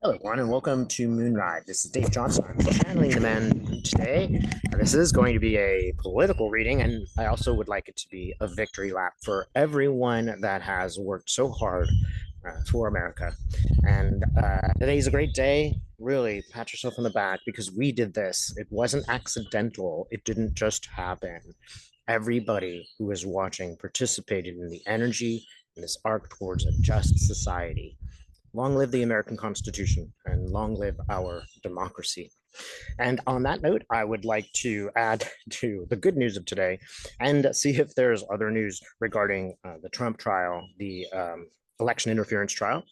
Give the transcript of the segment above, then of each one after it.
Hello, everyone, and welcome to Moonride. This is Dave Johnson. I'm channeling the man today. This is going to be a political reading, and I also would like it to be a victory lap for everyone that has worked so hard for America. And today's a great day. Really, pat yourself on the back because we did this. It wasn't accidental, it didn't just happen. Everybody who is watching participated in the energy in this arc towards a just society. Long live the American Constitution and long live our democracy. And on that note, I would like to add to the good news of today and see if there's other news regarding the Trump trial, the election interference trial,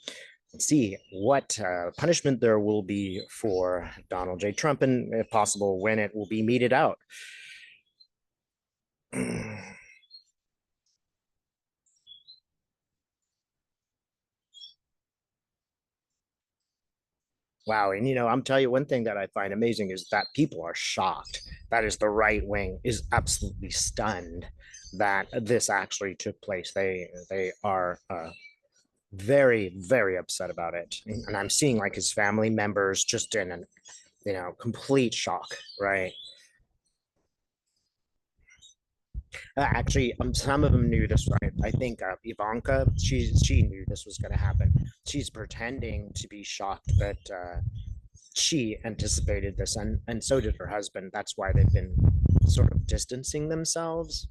and see what punishment there will be for Donald J. Trump and, if possible, when it will be meted out. Wow. And, I'm telling you, one thing that I find amazing is that people are shocked. That is, the right wing is absolutely stunned that this actually took place. They are very, very upset about it. And I'm seeing like his family members just in an, complete shock, right? Actually, some of them knew this. Right? I think Ivanka, she knew this was going to happen. She's pretending to be shocked, but she anticipated this, and so did her husband. That's why they've been sort of distancing themselves.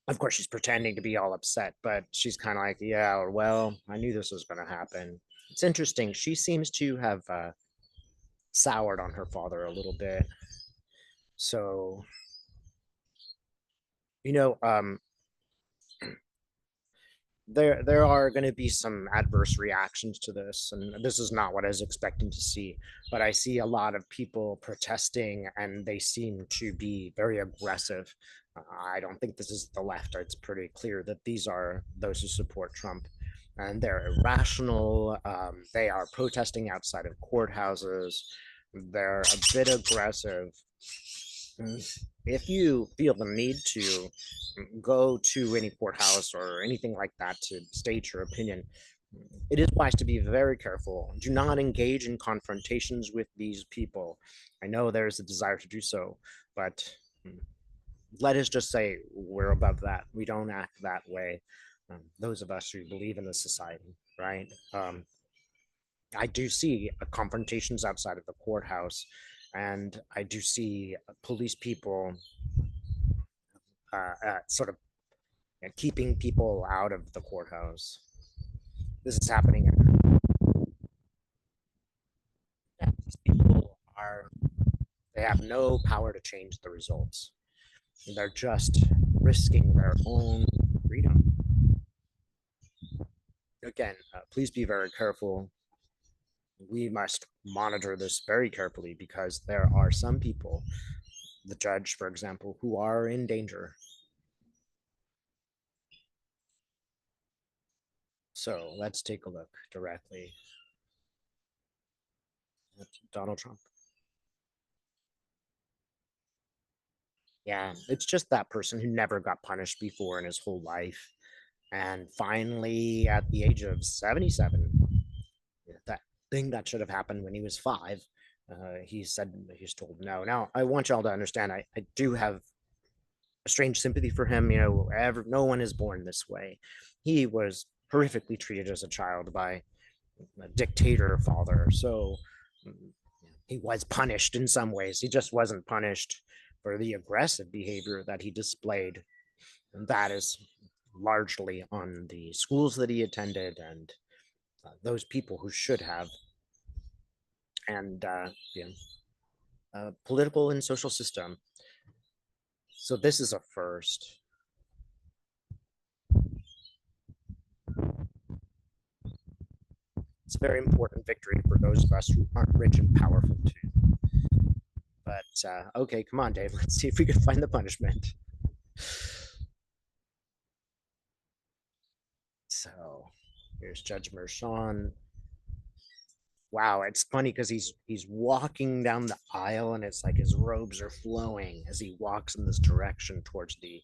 Of course, she's pretending to be all upset, but she's kind of like, yeah, or well, I knew this was going to happen. It's interesting. She seems to have soured on her father a little bit. So, you know, um, there are going to be some adverse reactions to this, and this is not what I was expecting to see, but I see a lot of people protesting and they seem to be very aggressive. I don't think this is the left. It's pretty clear that these are those who support Trump, and they're irrational. They are protesting outside of courthouses. They're a bit aggressive. If you feel the need to go to any courthouse or anything like that to state your opinion, it is wise to be very careful. Do not engage in confrontations with these people. I know there's a desire to do so, but let us just say we're above that. We don't act that way. Those of us who believe in the society, right? I do see confrontations outside of the courthouse, and I do see police people sort of keeping people out of the courthouse. This is happening. These people they have no power to change the results. They're just risking their own freedom. Again, please be very careful. We must monitor this very carefully because there are some people, the judge, for example, who are in danger. So let's take a look directly at Donald Trump. Yeah, it's just that person who never got punished before in his whole life. And finally, at the age of 77, that thing that should have happened when he was 5, he said he's told no. Now, I want y'all to understand, I do have a strange sympathy for him. No one is born this way. He was horrifically treated as a child by a dictator father. So he was punished in some ways. He just wasn't punished for the aggressive behavior that he displayed. And that is largely on the schools that he attended and those people who should have. And political and social system. So this is a first. It's a very important victory for those of us who aren't rich and powerful too. But okay, come on, Dave. Let's see if we can find the punishment. So here's Judge Merchan. Wow, it's funny because he's walking down the aisle and it's like his robes are flowing as he walks in this direction towards the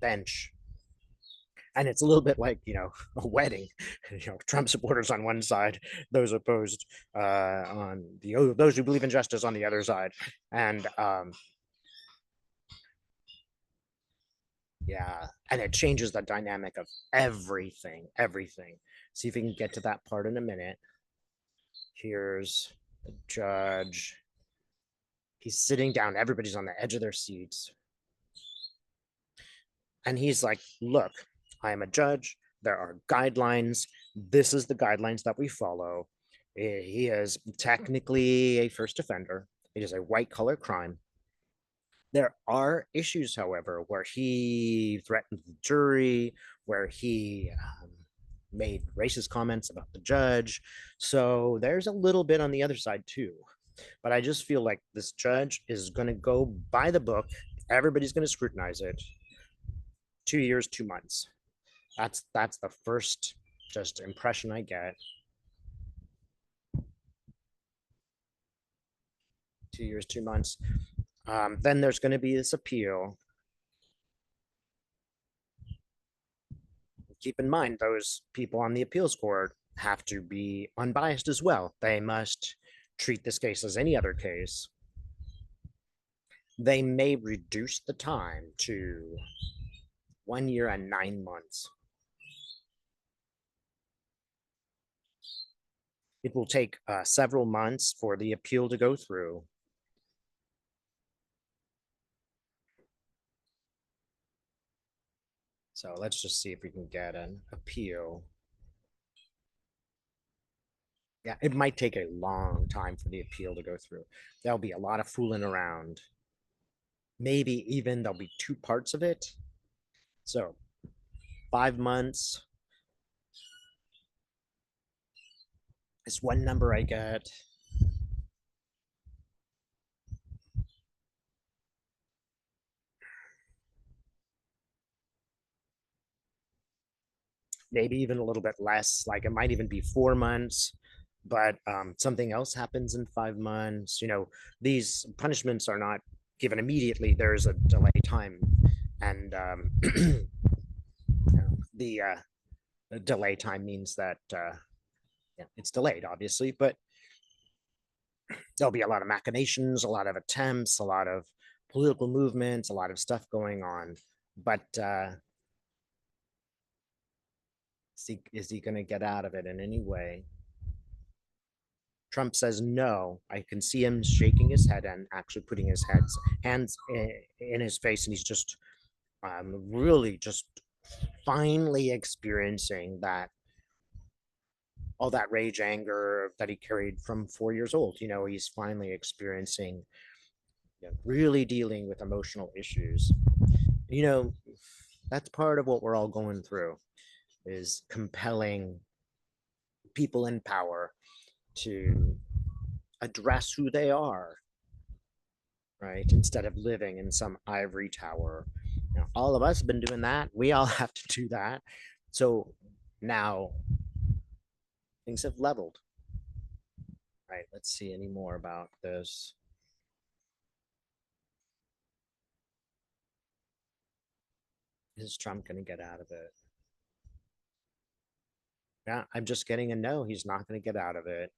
bench. And it's a little bit like, a wedding. Trump supporters on one side, those opposed on those who believe in justice on the other side. And yeah, and it changes the dynamic of everything. See if we can get to that part in a minute. Here's the judge. He's sitting down. Everybody's on the edge of their seats. And he's like, look, I am a judge. There are guidelines. This is the guidelines that we follow. He is technically a first offender. It is a white collar crime. There are issues, however, where he threatened the jury, where he made racist comments about the judge. So there's a little bit on the other side, too. But I just feel like this judge is going to go by the book. Everybody's going to scrutinize it. 2 years, 2 months. That's the first just impression I get. 2 years, 2 months. Then there's going to be this appeal. Keep in mind, those people on the appeals court have to be unbiased as well. They must treat this case as any other case. They may reduce the time to 1 year and 9 months. It will take several months for the appeal to go through. So let's just see if we can get an appeal. Yeah, it might take a long time for the appeal to go through. There'll be a lot of fooling around. Maybe even there'll be two parts of it. So 5 months is one number I get. Maybe even a little bit less. Like it might even be 4 months, but something else happens in 5 months. These punishments are not given immediately. There's a delay time, and the delay time means that it's delayed, obviously, but there'll be a lot of machinations, a lot of attempts, a lot of political movements, a lot of stuff going on. But is he going to get out of it in any way? Trump says no. I can see him shaking his head and actually putting his hands in his face, and he's just really just finally experiencing that all that rage, anger that he carried from 4 years old. He's finally experiencing, really dealing with emotional issues. You know, that's part of what we're all going through, is compelling people in power to address who they are, right? Instead of living in some ivory tower. All of us have been doing that. We all have to do that. So now things have leveled. Right. Let's see any more about this. Is Trump going to get out of it? Yeah, I'm just getting a no. He's not going to get out of it.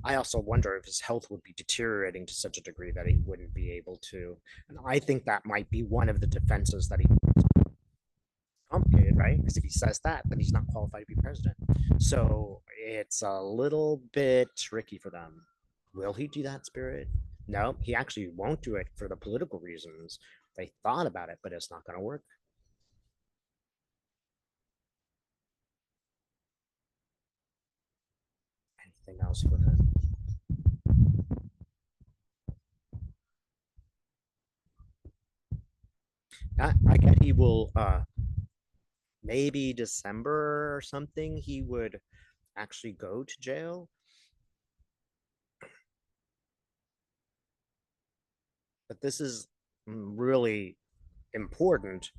I also wonder if his health would be deteriorating to such a degree that he wouldn't be able to. And I think that might be one of the defenses that he complicated, right? Because if he says that, then he's not qualified to be president. So it's a little bit tricky for them. Will he do that, Spirit? No, he actually won't do it for the political reasons. They thought about it, but it's not going to work. Anything else for him? I get he will maybe December or something, he would actually go to jail. But this is really important.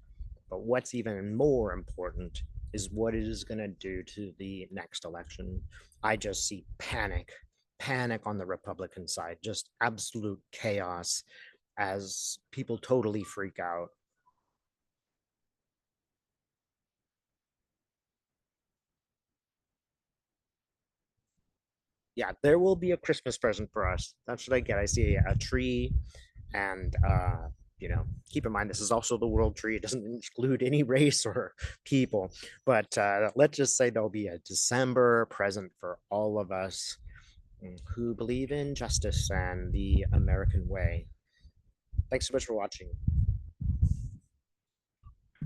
But what's even more important is what it is going to do to the next election. I just see panic panic on the Republican side, just absolute chaos as people totally freak out. Yeah, there will be a Christmas present for us. That's what I get. I see a tree, and keep in mind this is also the world tree. It doesn't include any race or people, but let's just say there'll be a December present for all of us who believe in justice and the American way. Thanks so much for watching.